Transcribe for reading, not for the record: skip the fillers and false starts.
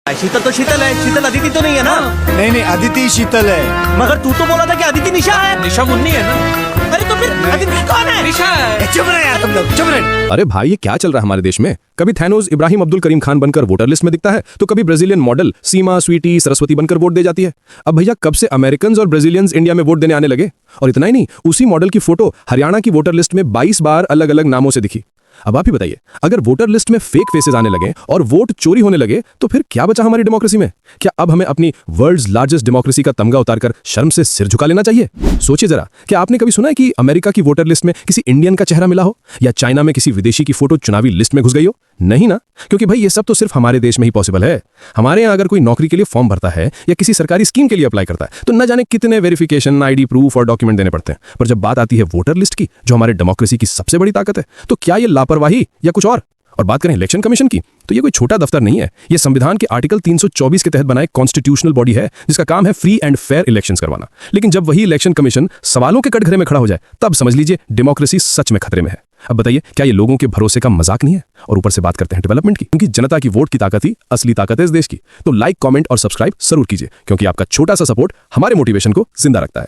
शीतल तो शीतल है, शीतल अदिति तो नहीं है ना? नहीं नहीं, अदिति शीतल है। मगर तू तो बोला था कि अदिति निशा है। निशा मुन्नी है ना? अरे तो फिर अदिति कौन है? निशा है। चुप रहे यार तुम लोग, चुप रहे। अरे भाई ये क्या चल रहा है हमारे देश में? कभी थैनोस इब्राहिम अब्दुल करीम खान बनकर वोटर लिस्ट में दिखता है, तो कभी ब्राजीलियन मॉडल सीमा स्वीटी सरस्वती बनकर वोट दे जाती है। अब भैया कब से अमेरिकन और ब्राजीलियंस इंडिया में वोट देने आने लगे? और इतना ही नहीं, उसी मॉडल की फोटो हरियाणा की वोटर लिस्ट में 22 बार अलग अलग नामों से दिखी। अब आप ही बताइए, अगर वोटर लिस्ट में फेक फेसेस आने लगे और वोट चोरी होने लगे तो फिर क्या बचा हमारी डेमोक्रेसी में? क्या अब हमें अपनी वर्ल्ड्स लार्जेस्ट डेमोक्रेसी का तमगा उतारकर शर्म से सिर झुका लेना चाहिए? सोचिए जरा, क्या आपने कभी सुना है कि अमेरिका की वोटर लिस्ट में किसी इंडियन का चेहरा मिला हो, या चाइना में किसी विदेशी की फोटो चुनावी लिस्ट में घुस गई हो? नहीं ना, क्योंकि भाई ये सब तो सिर्फ हमारे देश में ही पॉसिबल है। हमारे यहाँ अगर कोई नौकरी के लिए फॉर्म भरता है या किसी सरकारी स्कीम के लिए अप्लाई करता है तो न जाने कितने वेरिफिकेशन, आईडी प्रूफ और डॉक्यूमेंट देने पड़ते हैं। पर जब बात आती है वोटर लिस्ट की, जो हमारे डेमोक्रेसी की सबसे बड़ी ताकत है, तो क्या ये लापरवाही या कुछ और बात करें इलेक्शन कमीशन की, तो ये कोई छोटा दफ्तर नहीं है। ये संविधान के आर्टिकल 324 के तहत बनाए कॉन्स्टिट्यूशनल बॉडी है, जिसका काम है फ्री एंड फेयर इलेक्शंस करवाना। लेकिन जब वही इलेक्शन कमीशन सवालों के कटघरे में खड़ा हो जाए, तब समझ लीजिए डेमोक्रेसी सच में खतरे में है। अब बताइए, क्या ये लोगों के भरोसे का मजाक नहीं है? और ऊपर से बात करते हैं डेवलपमेंट की, क्योंकि जनता की वोट की ताकत ही असली ताकत है इस देश की। तो लाइक, कमेंट और सब्सक्राइब जरूर कीजिए, क्योंकि आपका छोटा सा सपोर्ट हमारे मोटिवेशन को जिंदा रखता है।